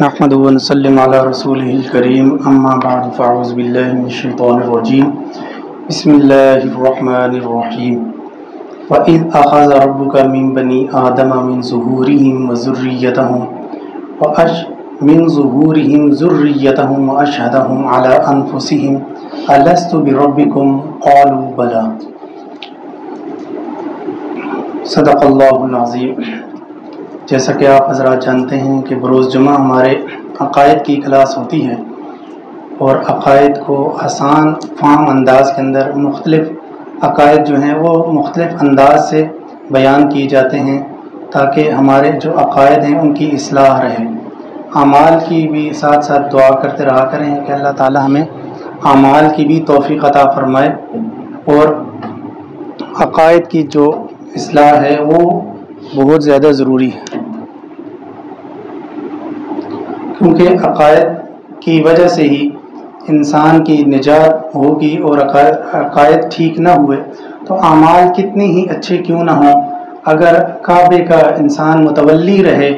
نحمد و نسلم علی رسولہ الکریم اما بعد فاعوذ باللہ من الشیطان الرجیم بسم اللہ الرحمن الرحیم وَإِذْ أَخَذَ رَبُّكَ مِنْ بَنِي آدَمَ مِنْ ظُهُورِهِمْ ذُرِّيَّتَهُمْ وَأَشْهَدَهُمْ عَلَىٰ أَنفُسِهِمْ أَلَسْتُ بِرَبِّكُمْ قَالُوا بَلَىٰ۔ صدق اللہ العظیم۔ جیسا کہ آپ حضرات جانتے ہیں کہ بروز جمعہ ہمارے عقائد کی کلاس ہوتی ہے، اور عقائد کو آسان فہم انداز کے اندر مختلف عقائد جو ہیں وہ مختلف انداز سے بیان کیے جاتے ہیں تاکہ ہمارے جو عقائد ہیں ان کی اصلاح رہے۔ اعمال کی بھی ساتھ ساتھ دعا کرتے رہا کریں کہ اللہ تعالی ہمیں اعمال کی بھی توفیق عطا فرمائے، اور عقائد کی جو اصلاح ہے وہ بہت زیادہ ضروری ہے، کیونکہ عقائد کی وجہ سے ہی انسان کی نجات ہوگی، اور عقائد ٹھیک نہ ہوئے تو اعمال کتنے ہی اچھے کیوں نہ ہوں، اگر کعبے کا انسان متولی رہے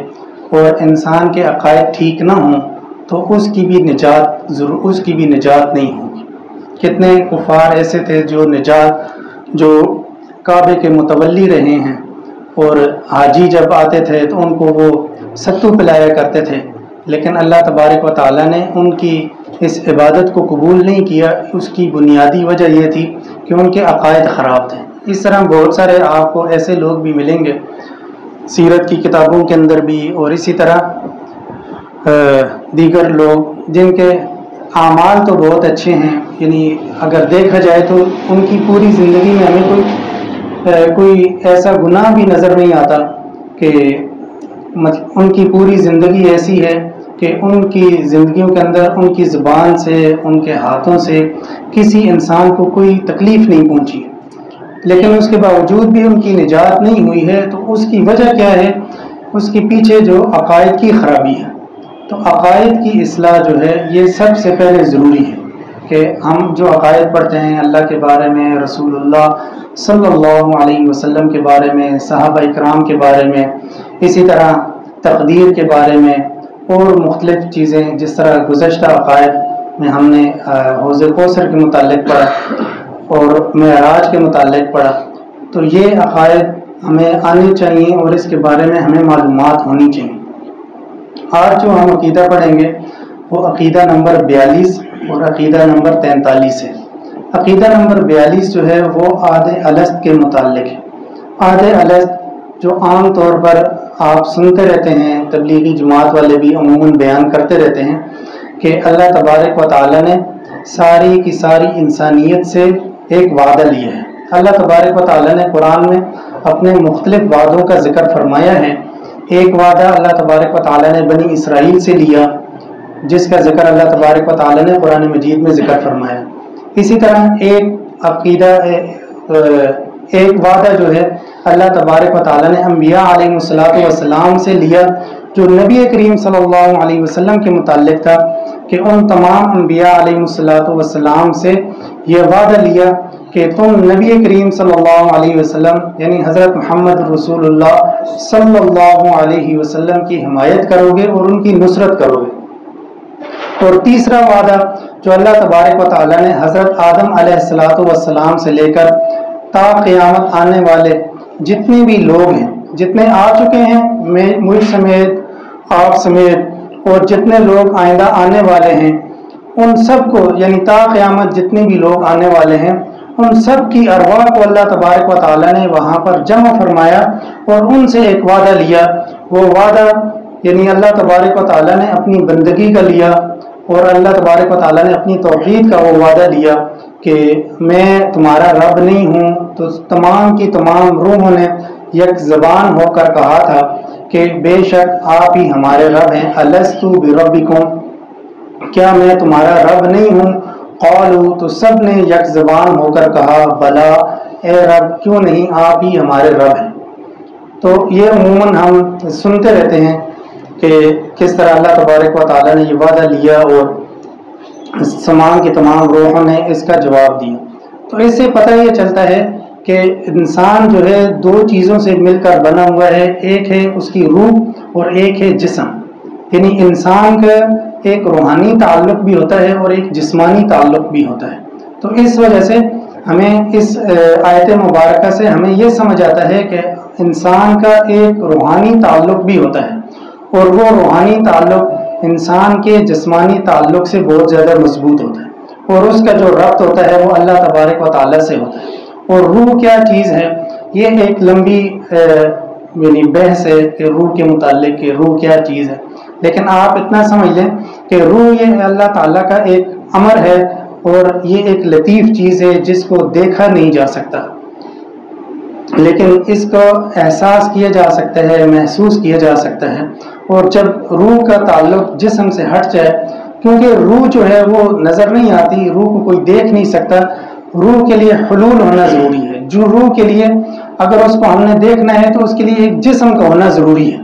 اور انسان کے عقائد ٹھیک نہ ہوں تو اس کی بھی نجات نہیں ہوگی۔ کتنے کفار ایسے تھے جو کعبے کے متولی رہے ہیں، اور حاجی جب آتے تھے تو ان کو وہ ستو پلایا کرتے تھے، لیکن اللہ تبارک و تعالیٰ نے ان کی اس عبادت کو قبول نہیں کیا۔ اس کی بنیادی وجہ یہ تھی کہ ان کے عقائد خراب تھے۔ اس طرح بہت سارے آپ کو ایسے لوگ بھی ملیں گے سیرت کی کتابوں کے اندر بھی، اور اسی طرح دیگر لوگ جن کے اعمال تو بہت اچھے ہیں، یعنی اگر دیکھا جائے تو ان کی پوری زندگی میں ہمیں کوئی ایسا گناہ بھی نظر نہیں آتا کہ ان کی پوری زندگی ایسی ہے کہ ان کی زندگیوں کے اندر ان کی زبان سے، ان کے ہاتھوں سے کسی انسان کو کوئی تکلیف نہیں پہنچی، لیکن اس کے باوجود بھی ان کی نجات نہیں ہوئی ہے۔ تو اس کی وجہ کیا ہے؟ اس کے پیچھے جو عقائد کی خرابی ہے۔ تو عقائد کی اصلاح جو ہے یہ سب سے پہلے ضروری ہے کہ ہم جو عقائد پڑھتے ہیں اللہ کے بارے میں، رسول اللہ صلی اللہ علیہ وسلم کے بارے میں، صحابہ اکرام کے بارے میں، اسی طرح تقدیر کے بارے میں، اور مختلف چیزیں جس طرح گزشتہ عقائد میں ہم نے حوض کوثر کے متعلق پڑھا اور معراج کے متعلق پڑھا، تو یہ عقائد ہمیں آنے چاہیے اور اس کے بارے میں ہمیں معلومات ہونی چاہیے۔ آج جو ہم عقیدہ پڑھیں گے وہ عقیدہ نمبر 42 اور عقیدہ نمبر 43 ہے۔ عقیدہ نمبر 42 جو ہے وہ عہد الست کے متعلق ہے۔ عہد الست جو عام طور پر آپ سنتے رہتے ہیں، تبلیغی جماعت والے بھی عموماً بیان کرتے رہتے ہیں کہ اللہ تبارک و تعالیٰ نے ساری کی ساری انسانیت سے ایک وعدہ لیا ہے۔ اللہ تبارک و تعالیٰ نے قرآن میں اپنے مختلف وعدوں کا ذکر فرمایا ہے۔ ایک وعدہ اللہ تبارک و تعالیٰ نے بنی اسرائیل سے لیا، جس کا ذکر اللہ تبارک و تعالیٰ نے قرآن مجید میں ذکر فرمایا۔ اسی طرح ایک وعدہ جو ہے اللہ تبارک و تعالیٰ نے انبیاء علیہ السلام سے لیا، جو نبی کریم صلی اللہ علیہ وسلم کے متعلق تھا، کہ ان تمام انبیاء علیہ السلام سے یہ وعدہ لیا کہ تم نبی کریم صلی اللہ علیہ وسلم یعنی حضرت محمد رسول اللہ صلی اللہ علیہ وسلم کی حمایت کرو گے اور ان کی نصرت کرو گے۔ اور تیسرا وعدہ جو اللہ تبارک و تعالیٰ نے حضرت آدم علیہ السلام سے لے کر تا قیامت آنے والے جتنے بھی لوگ ہیں، جتنے آ چکے ہیں مجھ سمیت، آپ سمیت، اور جتنے لوگ آئندہ آنے والے ہیں، ان سب کو یعنی تا قیامت جتنے بھی لوگ آنے والے ہیں ان سب کی ارواح کو اللہ تبارک و تعالیٰ نے وہاں پر جمع فرمایا اور ان سے ایک وعدہ لیا۔ وہ وعدہ یعنی اللہ تبارک و تعالیٰ نے اپنی بندگی کا لیا، اور اللہ تبارک و تعالیٰ نے اپنی توحید کا وہ وعدہ لیا کہ میں تمہارا رب نہیں ہوں۔ تو تمام کی تمام روحوں نے یک زبان ہو کر کہا تھا کہ بے شک آپ ہی ہمارے رب ہیں۔ الستُ بربکم، کیا میں تمہارا رب نہیں ہوں؟ قالوا، تو سب نے یک زبان ہو کر کہا بلا، اے رب کیوں نہیں، آپ ہی ہمارے رب ہیں۔ تو یہ عموماً ہم سنتے رہتے ہیں کہ کس طرح اللہ تبارک و تعالیٰ نے یہ وعدہ لیا اور تمام کی تمام روحوں نے اس کا جواب دیا۔ تو اس سے پتہ یہ چلتا ہے کہ انسان جو ہے دو چیزوں سے مل کر بنا ہوا ہے، ایک ہے اس کی روح اور ایک ہے جسم۔ یعنی انسان کا ایک روحانی تعلق بھی ہوتا ہے اور ایک جسمانی تعلق بھی ہوتا ہے. تو اس وجہ سے ہمیں اس آیت مبارکہ سے ہمیں یہ سمجھ آتا ہے کہ انسان کا ایک روحانی تعلق بھی ہوتا ہے، اور وہ روحانی تعلق انسان کے جسمانی تعلق سے بہت زیادہ مضبوط ہوتا ہے، اور اس کا جو ربط ہوتا ہے وہ اللہ تبارک و تعالیٰ سے ہوتا ہے. اور روح کیا چیز ہے، یہ ایک لمبی یعنی بحث ہے کہ روح کے متعلق کہ روح کیا چیز ہے، لیکن آپ اتنا سمجھ لیں کہ روح یہ اللہ تعالیٰ کا ایک امر ہے، اور یہ ایک لطیف چیز ہے جس کو دیکھا نہیں جا سکتا، لیکن اس کو احساس کیا جا سکتا ہے، محسوس کیا جا سکتا ہے. اور جب روح کا تعلق جسم سے ہٹ جائے، کیونکہ روح جو ہے وہ نظر نہیں آتی، روح کو کوئی دیکھ نہیں سکتا، روح کے لیے حلول ہونا ضروری ہے. جو روح کے لیے اگر اس کو ہم نے دیکھنا ہے تو اس کے لیے ایک جسم کا ہونا ضروری ہے،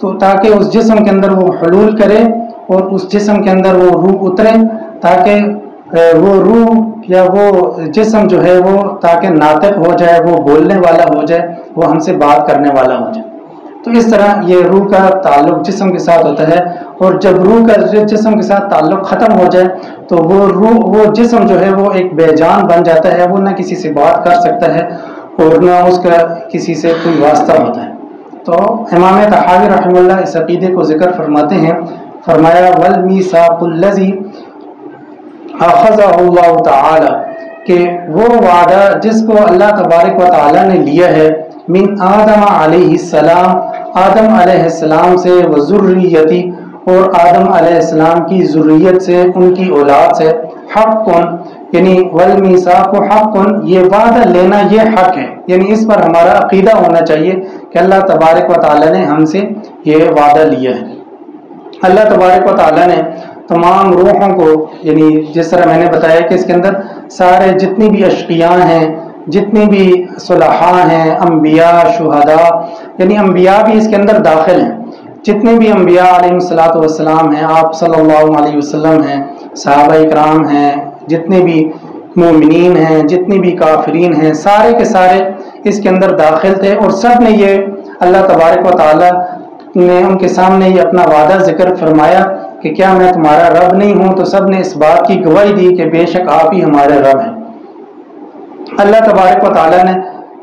تو تاکہ اس جسم کے اندر وہ حلول کرے اور اس جسم کے اندر وہ روح اترے، تاکہ وہ روح یا وہ جسم جو ہے وہ تاکہ ناطق ہو جائے، وہ بولنے والا ہو جائے، وہ ہم سے بات کرنے والا ہو جائے. تو اس طرح یہ روح کا تعلق جسم کے ساتھ ہوتا ہے، اور جب روح کا جسم کے ساتھ تعلق ختم ہو جائے تو وہ جسم جو ہے وہ ایک بے جان بن جاتا ہے، وہ نہ کسی سے بات کر سکتا ہے اور نہ اس کا کسی سے کوئی واسطہ ہوتا ہے. تو امام طحاوی رحمہ اللہ اس عقیدے کو ذکر فرماتے ہیں، فرمایا والمیثاق الذی اخذہ اللہ تعالی، کہ وہ وعدہ جس کو اللہ تبارک و تعالی نے لیا ہے من آدم علیہ السلام، آدم علیہ السلام سے، وذریتی، اور آدم علیہ السلام کی ذریت سے، ان کی اولاد سے، حق، یعنی والمیثاق حق، یہ وعدہ لینا یہ حق ہے، یعنی اس پر ہمارا عقیدہ ہونا چاہیے کہ اللہ تبارک و تعالی نے ہم سے یہ وعدہ لیا ہے. اللہ تبارک و تعالی نے تمام روحوں کو، یعنی جس طرح میں نے بتایا کہ اس کے اندر سارے جتنی بھی اشقیاء ہیں، جتنی بھی صلحاء ہیں، انبیاء، شہداء، یعنی انبیاء بھی اس کے اندر داخل ہیں. جتنے بھی انبیاء علیہ الصلاۃ والسلام ہیں، آپ صلی اللہ علیہ وسلم ہیں، صحابہ اکرام ہیں، جتنے بھی مومنین ہیں، جتنے بھی کافرین ہیں، سارے کے سارے اس کے اندر داخل تھے، اور سب نے یہ اللہ تبارک و تعالی نے ان کے سامنے یہ اپنا وعدہ ذکر فرمایا کہ کیا میں تمہارا رب نہیں ہوں، تو سب نے اس بات کی گواہی دی کہ بے شک آپ ہی ہمارے رب ہیں. اللہ تبارک و تعالی نے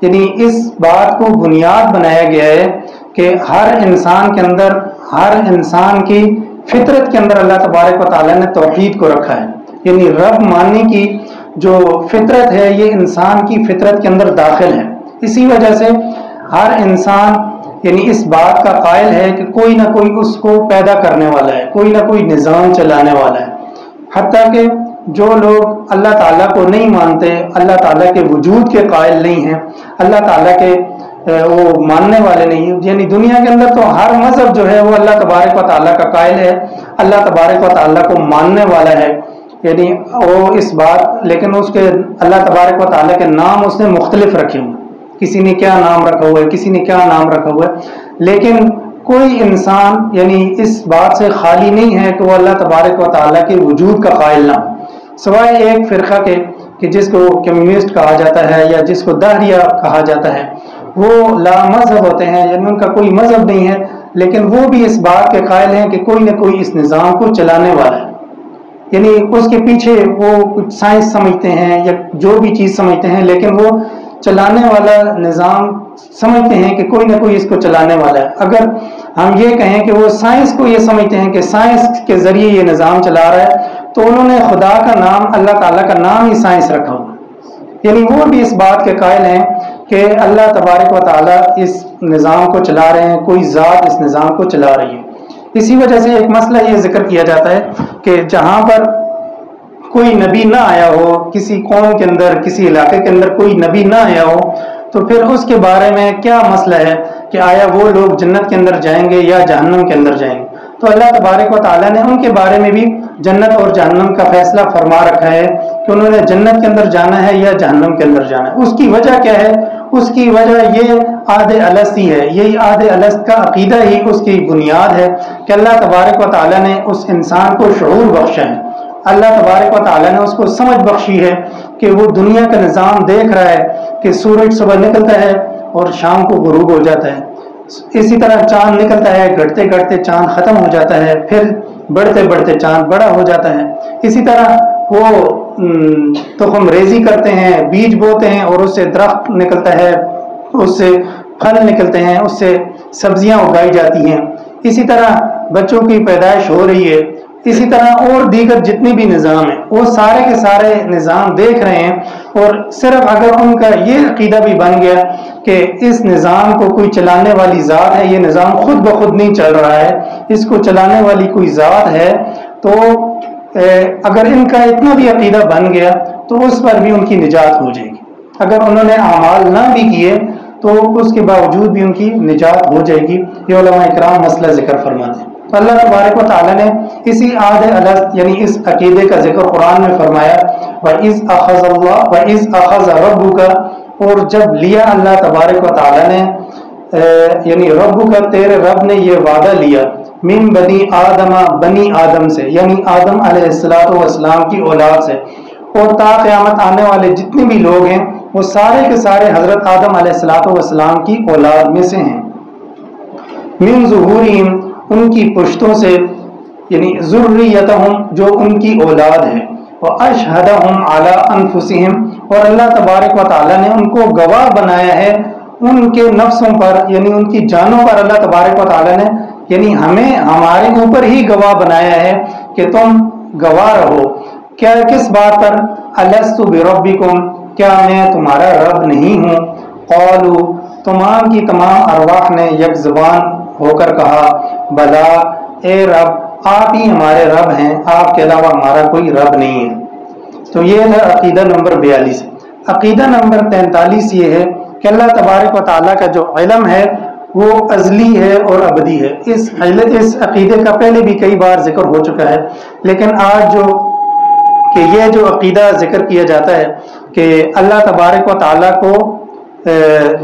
یعنی اس بات کو بنیاد بنایا گیا ہے کہ ہر انسان کے اندر، ہر انسان کی فطرت کے اندر اللہ تبارک و تعالی نے توحید کو رکھا ہے، یعنی رب ماننے کی جو فطرت ہے یہ انسان کی فطرت کے اندر داخل ہے. اسی وجہ سے ہر انسان یعنی اس بات کا قائل ہے کہ کوئی نہ کوئی اس کو پیدا کرنے والا ہے، کوئی نہ کوئی نظام چلانے والا ہے. حتیٰ کہ جو لوگ اللہ تعالیٰ کو نہیں مانتے، اللہ تعالیٰ کے وجود کے قائل نہیں ہیں، اللہ تعالیٰ کے وہ ماننے والے نہیں ہیں، یعنی دنیا کے اندر تو ہر مذہب جو ہے وہ اللہ تبارک و تعالیٰ کا قائل ہے، اللہ تبارک و تعالیٰ کو ماننے والا ہے، یعنی وہ اس بات، لیکن اس کے اللہ تبارک و تعالیٰ کے نام اس نے مختلف رکھے ہوئے، کسی نے کیا نام رکھا ہوا ہے، کسی نے کیا نام رکھا ہوا ہے، لیکن کوئی انسان یعنی اس بات سے خالی نہیں ہے کہ وہ اللہ تبارک و تعالیٰ کے وجود کا قائل نہ ہو، سوائے ایک فرقہ کے کہ جس کو کمیونسٹ کہا جاتا ہے یا جس کو دہریہ کہا جاتا ہے، وہ لا مذہب ہوتے ہیں، یعنی ان کا کوئی مذہب نہیں ہے، لیکن وہ بھی اس بات کے قائل ہیں کہ کوئی نہ کوئی اس نظام کو چلانے والا ہے، یعنی اس کے پیچھے وہ کچھ سائنس سمجھتے ہیں یا جو بھی چیز سمجھتے ہیں، لیکن وہ چلانے والا نظام سمجھتے ہیں کہ کوئی نہ کوئی اس کو چلانے والا ہے. اگر ہم یہ کہیں کہ وہ سائنس کو یہ سمجھتے ہیں کہ سائنس کے ذریعے یہ نظام چلا رہا ہے، تو انہوں نے خدا کا نام، اللہ تعالیٰ کا نام ہی سائنس رکھا ہوا، یعنی وہ بھی اس بات کے قائل ہیں کہ اللہ تبارک و تعالیٰ اس نظام کو چلا رہے ہیں، کوئی ذات اس نظام کو چلا رہی ہے. اسی وجہ سے ایک مسئلہ یہ ذکر کیا جاتا ہے کہ جہاں پر کوئی نبی نہ آیا ہو، کسی قوم کے اندر، کسی علاقے کے اندر کوئی نبی نہ آیا ہو، تو پھر اس کے بارے میں کیا مسئلہ ہے کہ آیا وہ لوگ جنت کے اندر جائیں گے یا جہنم کے اندر جائیں گے. تو اللہ تبارک و تعالیٰ نے ان کے بارے میں بھی جنت اور جہنم کا فیصلہ فرما رکھا ہے کہ انہوں نے جنت کے اندر جانا ہے یا جہنم کے اندر جانا ہے. اس کی وجہ کیا ہے؟ اس کی وجہ یہ عہد الست ہی ہے، یہی عہد الست کا عقیدہ ہی اس کی بنیاد ہے کہ اللہ تبارک و تعالیٰ نے اس انسان کو شعور بخشا ہے، اللہ تبارک و تعالیٰ نے اس کو سمجھ بخشی ہے کہ وہ دنیا کا نظام دیکھ رہا ہے کہ سورج صبح نکلتا ہے اور شام کو غروب ہو جاتا ہے، اسی طرح چاند نکلتا ہے، گھٹتے گھٹتے چاند ختم ہو جاتا ہے، پھر بڑھتے بڑھتے چاند بڑا ہو جاتا ہے۔ اسی طرح وہ تخم ریزی کرتے ہیں، بیج بوتے ہیں اور اس سے درخت نکلتا ہے، اس سے پھل نکلتے ہیں، اس سے سبزیاں اگائی جاتی ہیں۔ اسی طرح بچوں کی پیدائش ہو رہی ہے۔ اسی طرح اور دیگر جتنے بھی نظام ہیں وہ سارے کے سارے نظام دیکھ رہے ہیں، اور صرف اگر ان کا یہ عقیدہ بھی بن گیا کہ اس نظام کو کوئی چلانے والی ذات ہے، یہ نظام خود بخود نہیں چل رہا ہے، اس کو چلانے والی کوئی ذات ہے، تو اگر ان کا اتنا بھی عقیدہ بن گیا تو اس پر بھی ان کی نجات ہو جائے گی۔ اگر انہوں نے اعمال نہ بھی کیے تو اس کے باوجود بھی ان کی نجات ہو جائے گی۔ یہ علماء اکرام مسئلہ ذکر فرماتے ہیں۔ تو اللہ تبارک و تعالیٰ نے اسی عہد الست یعنی اس عقیدے کا ذکر قرآن میں فرمایا، وَإِذْ أَخَذَ رَبُّكَ، اور جب لیا اللہ تبارک و تعالیٰ نے یعنی ربک تیرے رب نے یہ وعدہ لیا، من بنی آدم بنی آدم سے، یعنی آدم علیہ السلام کی اولاد سے، اور تا قیامت آنے والے جتنے بھی لوگ ہیں وہ سارے کے سارے حضرت آدم علیہ السلام کی اولاد میں سے ہیں۔ من ظہورہم، ان کی پشتوں سے، یعنی ذریتہم جو ان کی اولاد ہے، واشہدہم علی انفسہم، اور اللہ تبارک و تعالیٰ نے ان کو گواہ بنایا ہے ان کے نفسوں پر، یعنی ان کی جانوں پر اللہ تبارک و تعالیٰ نے یعنی ہمیں ہمارے اوپر ہی گواہ بنایا ہے کہ تم گواہ رہو۔ کیا کس بات پر؟ الست بربکم، کیا میں تمہارا رب نہیں ہوں؟ قالوا، تمام کی تمام ارواح نے یک زبان ہو کر کہا، بلا، اے رب، آپ ہی ہمارے رب ہیں، آپ کے علاوہ ہمارا کوئی رب نہیں ہے۔ تو یہ ہے عقیدہ نمبر 42۔ عقیدہ نمبر 43 یہ ہے کہ اللہ تبارک و تعالیٰ کا جو علم ہے وہ ازلی ہے اور ابدی ہے۔ اس عقیدے کا پہلے بھی کئی بار ذکر ہو چکا ہے، لیکن آج یہ جو عقیدہ ذکر کیا جاتا ہے کہ اللہ تبارک و تعالیٰ کو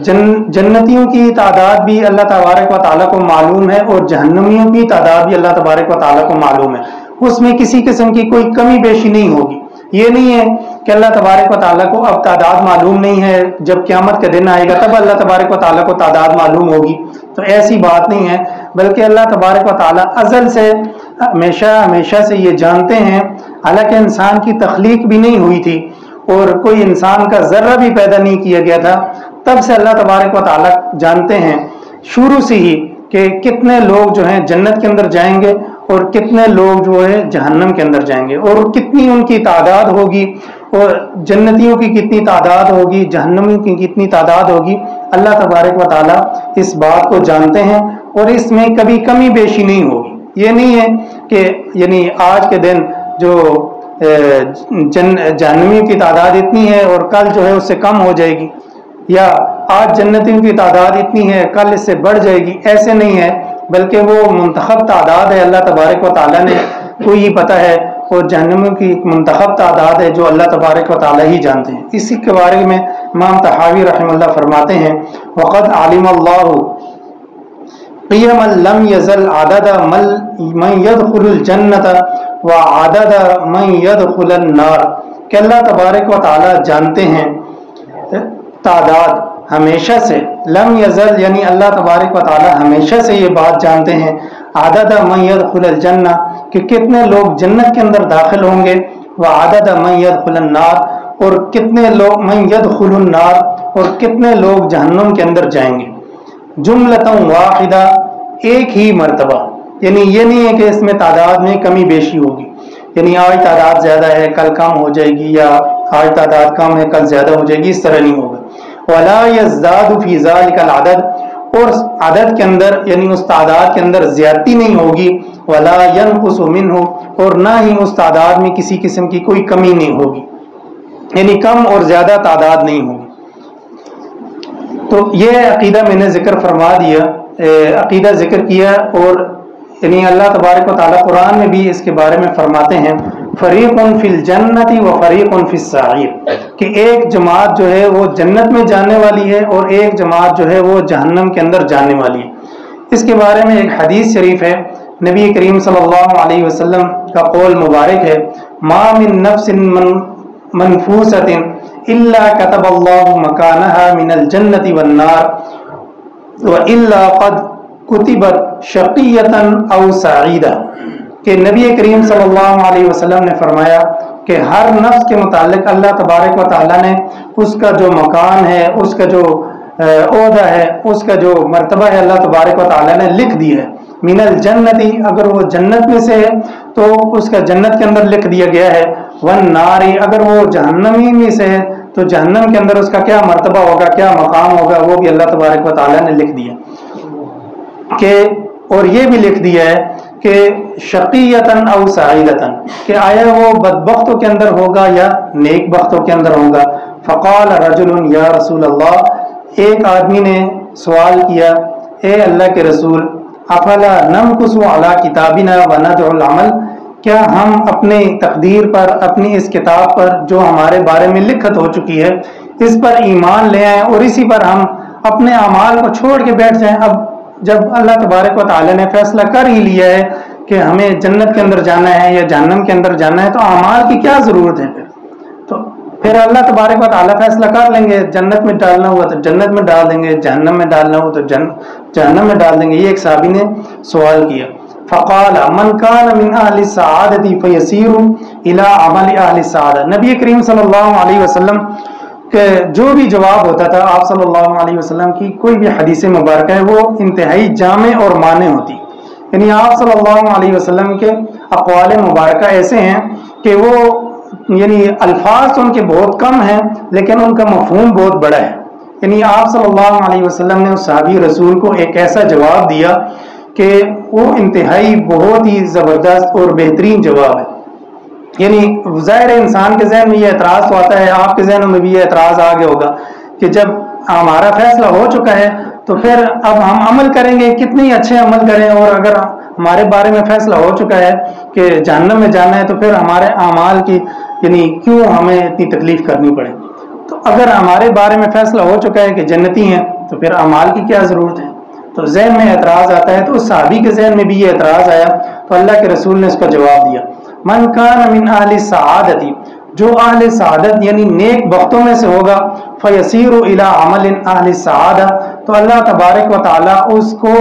جنتیوں کی تعداد بھی اللہ تبارک و تعالیٰ کو معلوم ہے اور جہنمیوں کی تعداد بھی اللہ تبارک و تعالیٰ کو معلوم ہے، اس میں کسی قسم کی کوئی کمی بیشی نہیں ہوگی۔ یہ نہیں ہے کہ اللہ تبارک و تعالیٰ کو اب تعداد معلوم نہیں ہے، جب قیامت کا دن آئے گا تب اللہ تبارک و تعالیٰ کو تعداد معلوم ہوگی، تو ایسی بات نہیں ہے، بلکہ اللہ تبارک و تعالیٰ ازل سے ہمیشہ سے یہ جانتے ہیں، حالانکہ انسان کی تخلیق بھی نہیں ہوئی تھی اور کوئی انسان کا ذرہ بھی پیدا نہیں کیا گیا تھا، تب سے اللہ تبارک و تعالیٰ جانتے ہیں شروع سے ہی کہ کتنے لوگ جو ہیں جنت کے اندر جائیں گے اور کتنے لوگ جو ہے جہنم کے اندر جائیں گے، اور کتنی ان کی تعداد ہوگی، اور جنتیوں کی کتنی تعداد ہوگی، جہنمیوں کی کتنی تعداد ہوگی، اللہ تبارک و تعالیٰ اس بات کو جانتے ہیں، اور اس میں کبھی کمی بیشی نہیں ہوگی۔ یہ نہیں ہے کہ یعنی آج کے دن جو جہنمیوں کی تعداد اتنی ہے اور کل جو ہے اس سے کم ہو جائے گی، یا آج جنتیوں کی تعداد اتنی ہے کل اس سے بڑھ جائے گی، ایسے نہیں ہے، بلکہ وہ منتخب تعداد ہے، اللہ تبارک و تعالیٰ نے کو ہی پتہ ہے، اور جہنمیوں کی منتخب تعداد ہے جو اللہ تبارک و تعالیٰ ہی جانتے ہیں۔ اسی کے بارے میں امام طحاوی رحمہ اللہ فرماتے ہیں، وقد علم اللہ قیما لم یزل عدد من يدخل الجنت وعدد من يدخل النار، کہ اللہ تبارک و تعالیٰ جانتے ہیں تعداد ہمیشہ سے، لم یزل یعنی اللہ تبارک و تعالیٰ ہمیشہ سے یہ بات جانتے ہیں، عدد من يدخل الجنہ کہ کتنے لوگ جنت کے اندر داخل ہوں گے، وعدد من يدخل النار اور کتنے لوگ من يدخل النار اور کتنے لوگ جہنم کے اندر جائیں گے، جملۃ واحدہ، ایک ہی مرتبہ، یعنی یہ نہیں ہے کہ اس میں تعداد میں کمی بیشی ہوگی، یعنی آج تعداد زیادہ ہے کل کم ہو جائے گی، یا آج تعداد کم ہے کل زیادہ ہو جائے گی، اس طرح نہیں ہوگا۔ ولا يزداد في ذلك العدد، اور عدد کے اندر یعنی اس تعداد کے اندر زیادتی نہیں ہوگی، ولا ينقص منه، اور نہ ہی اس تعداد میں کسی قسم کی کوئی کمی نہیں ہوگی، یعنی کم اور زیادہ تعداد نہیں ہوگی۔ تو یہ عقیدہ میں نے ذکر فرما دیا، عقیدہ ذکر کیا، اور یعنی اللہ تبارک و تعالیٰ قرآن میں بھی اس کے بارے میں فرماتے ہیں، فریق فی الجنت و فریق فی السعیر، کہ ایک جماعت جو ہے وہ جنت میں جانے والی ہے اور ایک جماعت جو ہے وہ جہنم کے اندر جانے والی ہے۔ اس کے بارے میں ایک حدیث شریف ہے، نبی کریم صلی اللہ علیہ وسلم کا قول مبارک ہے، ما من نفس منفوسۃ الا كتب اللہ مکانها من الجنت والنار، وَإِلَّا قَدْ كُتِبَتْ شَقِيَّةً أَوْ سَعِيدًا، کہ نبی کریم صلی اللہ علیہ وسلم نے فرمایا کہ ہر نفس کے متعلق اللہ تبارک و تعالیٰ نے اس کا جو مکان ہے، اس کا جو عہدہ ہے، اس کا جو مرتبہ ہے، اللہ تبارک و تعالیٰ نے لکھ دی ہے۔ من الجنتی، اگر وہ جنت میں سے ہے تو اس کا جنت کے اندر لکھ دیا گیا ہے، والنار، اگر وہ جہنمی میں سے ہے تو جہنم کے اندر اس کا کیا مرتبہ ہوگا، کیا مقام ہوگا، وہ بھی اللہ تبارک و تعالیٰ نے لکھ دیا کہ، اور یہ بھی لکھ دیا ہے کہ شقیتاً او سعیدتاً، کہ آیا وہ بدبختوں کے اندر ہوگا یا نیک بختوں کے اندر ہوگا۔ فقال رجل یا رسول اللہ، ایک آدمی نے سوال کیا، اے اللہ کے رسول، افلا نمکث علی کتابنا وندع العمل، کیا ہم اپنی تقدیر پر، اپنی اس کتاب پر جو ہمارے بارے میں لکھت ہو چکی ہے، اس پر ایمان لے آئیں اور اسی پر ہم اپنے اعمال کو چھوڑ کے بیٹھ جائیں؟ اب جب اللہ تبارک و تعالی نے فیصلہ کر ہی لیا ہے کہ ہمیں جنت کے اندر جانا ہے یا جہنم کے اندر جانا ہے، تو اعمال کی کیا ضرورت ہے؟ پھر اللہ تبارک و تعالیٰ فیصلہ کر لیں گے، جنت میں ڈالنا ہوا تو جنت میں ڈال دیں گے، جہنم میں ڈالنا ہوا تو جہنم میں ڈال دیں گے۔ یہ ایک صحابی نے سوال کیا، فقال من کان من اہل السعادۃ فیسیر الی عمل اہل السعادۃ، نبی کریم صلی اللہ علیہ وسلم کہ جو بھی جواب ہوتا تھا آپ صلی اللہ علیہ وسلم کی کوئی بھی حدیث مبارکہ ہے، وہ انتہائی جامع اور معنی ہوتی، یعنی آپ صلی اللہ علیہ وسلم کے اقوال مبارکہ ایسے ہیں کہ وہ یعنی الفاظ ان کے بہت کم ہیں لیکن ان کا مفہوم بہت بڑا ہے۔ یعنی آپ صلی اللہ علیہ وسلم نے اس صحابی رسول کو ایک ایسا جواب دیا کہ وہ انتہائی بہت ہی زبردست اور بہترین جواب ہے۔ یعنی ظاہر انسان کے ذہن میں یہ اعتراض تو آتا ہے، آپ کے ذہنوں میں بھی یہ اعتراض آ گیا ہوگا کہ جب ہمارا فیصلہ ہو چکا ہے تو پھر اب ہم عمل کریں گے، کتنے اچھے عمل کریں، اور اگر ہمارے بارے میں فیصلہ ہو چکا ہے کہ جہنم میں جانا ہے تو پھر ہمارے اعمال کی یعنی کیوں ہمیں اتنی تکلیف کرنی پڑے؟ تو اگر ہمارے بارے میں فیصلہ ہو چکا ہے کہ جنتی ہیں تو پھر اعمال کی کیا ضرورت ہے؟ تو ذہن میں اعتراض آتا ہے، تو اس صحابی کے ذہن میں بھی یہ اعتراض آیا، تو اللہ کے رسول نے اس کا جواب دیا، من کان من اہل السعادۃ، جو اہل سعادت یعنی نیک بختوں میں سے ہوگا، فیسیر الی عمل اہل السعادہ، تو اللہ تبارک و تعالی اس کو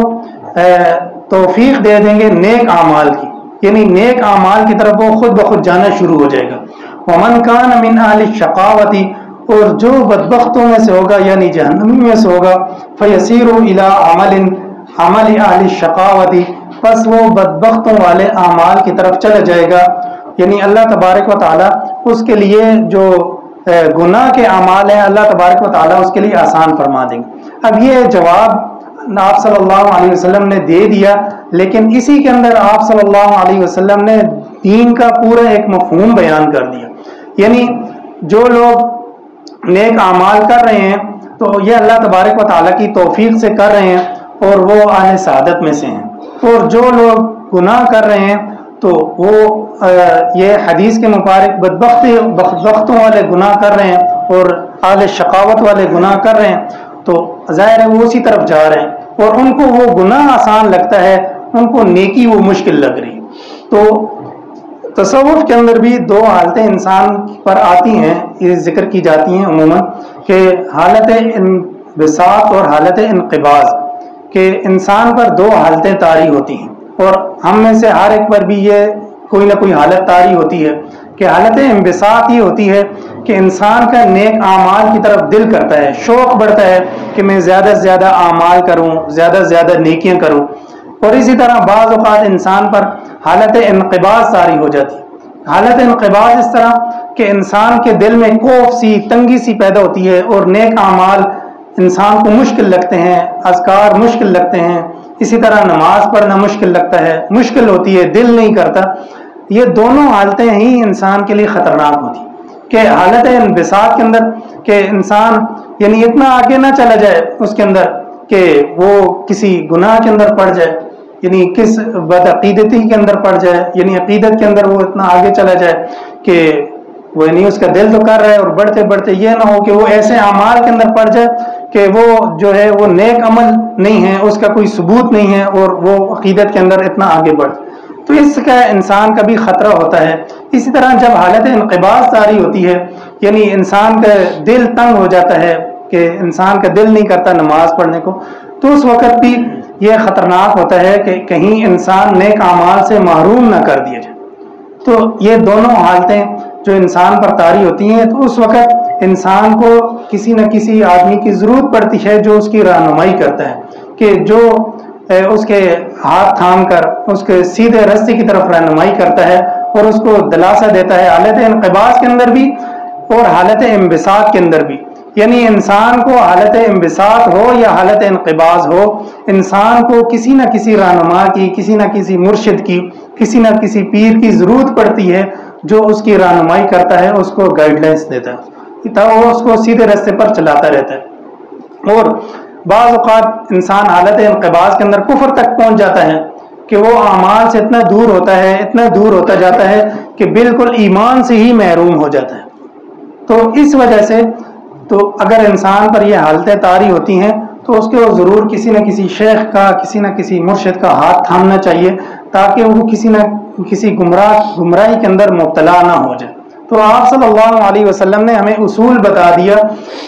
توفیق دے دیں گے نیک اعمال کی، یعنی نیک اعمال کی طرف وہ خود بخود جانا شروع ہو جائے گا۔ ومن کان من اہل الشقاوۃ، اور جو بدبختوں میں سے ہوگا یعنی جہنمی میں سے ہوگا، فیسیر الی عمل اہل الشقاوۃ، پس وہ بدبختوں والے اعمال کی طرف چلا جائے گا، یعنی اللہ تبارک و تعالیٰ اس کے لیے جو گناہ کے اعمال ہیں اللہ تبارک و تعالیٰ اس کے لیے آسان فرما دیں گے۔ اب یہ جواب آپ صلی اللہ علیہ وسلم نے دے دیا، لیکن اسی کے اندر آپ صلی اللہ علیہ وسلم نے دین کا پورا ایک مفہوم بیان کر دیا، یعنی جو لوگ نیک اعمال کر رہے ہیں تو یہ اللہ تبارک و تعالیٰ کی توفیق سے کر رہے ہیں اور وہ اہل سعادت میں سے ہیں، اور جو لوگ گناہ کر رہے ہیں تو وہ یہ حدیث کے مطابق بدبختوں والے گناہ کر رہے ہیں اور اہل شقاوت والے گناہ کر رہے ہیں، تو ظاہر ہے وہ اسی طرف جا رہے ہیں اور ان کو وہ گناہ آسان لگتا ہے، ان کو نیکی وہ مشکل لگ رہی ہے۔ تو تصوف کے اندر بھی دو حالتیں انسان پر آتی ہیں، یہ ذکر کی جاتی ہیں عموماً، کہ حالت انبساط اور حالت انقباض، کہ انسان پر دو حالتیں طاری ہوتی ہیں، اور ہم میں سے ہر ایک پر بھی یہ کوئی نہ کوئی حالت طاری ہوتی ہے کہ حالت انبساط یہ ہوتی ہے کہ انسان کا نیک اعمال کی طرف دل کرتا ہے، شوق بڑھتا ہے کہ میں زیادہ سے زیادہ اعمال کروں، زیادہ سے زیادہ نیکیاں کروں، اور اسی طرح بعض اوقات انسان پر حالت انقباض طاری ہو جاتی ہے۔ حالت انقباض اس طرح کہ انسان کے دل میں خوف سی، تنگی سی پیدا ہوتی ہے اور نیک اعمال انسان کو مشکل لگتے ہیں، اذکار مشکل لگتے ہیں، اسی طرح نماز پڑھنا مشکل لگتا ہے، مشکل ہوتی ہے، دل نہیں کرتا۔ یہ دونوں حالتیں ہی انسان کے لیے خطرناک ہوتی کہ حالت انبساط کے اندر کہ انسان یعنی اتنا آگے نہ چلا جائے اس کے اندر کہ وہ کسی گناہ کے اندر پڑ جائے، یعنی کس بدعقیدتی کے اندر پڑ جائے، یعنی عقیدت کے اندر وہ اتنا آگے چلا جائے کہ وہ یعنی اس کا دل تو کر رہا ہے اور بڑھتے بڑھتے یہ نہ ہو کہ وہ ایسے اعمال کے اندر پڑ جائے کہ وہ جو ہے وہ نیک عمل نہیں ہے، اس کا کوئی ثبوت نہیں ہے اور وہ عقیدت کے اندر اتنا آگے بڑھ، تو اس کا انسان کا بھی خطرہ ہوتا ہے۔ اسی طرح جب حالت انقباض طاری ہوتی ہے، یعنی انسان کا دل تنگ ہو جاتا ہے کہ انسان کا دل نہیں کرتا نماز پڑھنے کو، تو اس وقت بھی یہ خطرناک ہوتا ہے کہ کہیں انسان نیک اعمال سے محروم نہ کر دیا جائے۔ تو یہ دونوں حالتیں جو انسان پر طاری ہوتی ہیں، تو اس وقت انسان کو کسی نہ کسی آدمی کی ضرورت پڑتی ہے جو اس کی رہنمائی کرتا ہے، کہ جو اس کے ہاتھ تھام کر اس کے سیدھے راستے کی طرف رہنمائی کرتا ہے اور اس کو دلاسا دیتا ہے، حالت انقباض کے اندر بھی اور حالت انبساط کے اندر بھی۔ یعنی انسان کو حالت انبساط ہو یا حالت انقباض ہو، انسان کو کسی نہ کسی رہنما کی، کسی نہ کسی مرشد کی، کسی نہ کسی پیر کی ضرورت پڑتی ہے جو اس کی رہنمائی کرتا ہے، اس کو گائیڈ لائنس دیتا ہے، وہ اس کو سیدھے راستے پر چلاتا رہتا ہے۔ اور بعض اوقات انسان حالت انقباض کے اندر کفر تک پہنچ جاتا ہے کہ وہ اعمال سے اتنا دور ہوتا ہے، اتنا دور ہوتا جاتا ہے کہ بالکل ایمان سے ہی محروم ہو جاتا ہے۔ تو اس وجہ سے تو اگر انسان پر یہ حالتیں طاری ہوتی ہیں تو اس کو ضرور کسی نہ کسی شیخ کا، کسی نہ کسی مرشد کا ہاتھ تھامنا چاہیے تاکہ وہ کسی نہ کسی گمراہی کے اندر مبتلا نہ ہو جائے۔ تو آپ صلی اللہ علیہ وسلم نے ہمیں اصول بتا دیا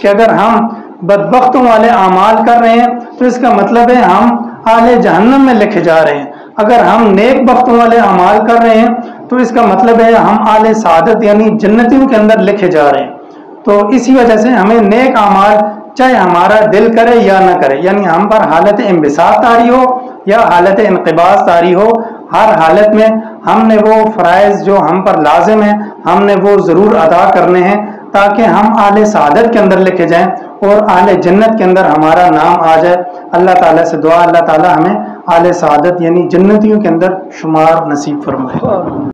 کہ اگر ہم بدبختوں والے اعمال کر رہے ہیں تو اس کا مطلب ہے ہم اہل جہنم میں لکھے جا رہے ہیں، اگر ہم نیک بختوں والے اعمال کر رہے ہیں تو اس کا مطلب ہے ہم اہل سعادت یعنی جنتیوں کے اندر لکھے جا رہے ہیں۔ تو اسی وجہ سے ہمیں نیک اعمال چاہے ہمارا دل کرے یا نہ کرے، یعنی ہم پر حالت انبساط طاری ہو یا حالت انقباض طاری ہو، ہر حالت میں ہم نے وہ فرائض جو ہم پر لازم ہیں ہم نے وہ ضرور ادا کرنے ہیں تاکہ ہم اہل سعادت کے اندر لکھے جائیں اور اہل جنت کے اندر ہمارا نام آ جائے۔ اللہ تعالیٰ سے دعا، اللہ تعالیٰ ہمیں اہل سعادت یعنی جنتیوں کے اندر شمار نصیب فرمائے۔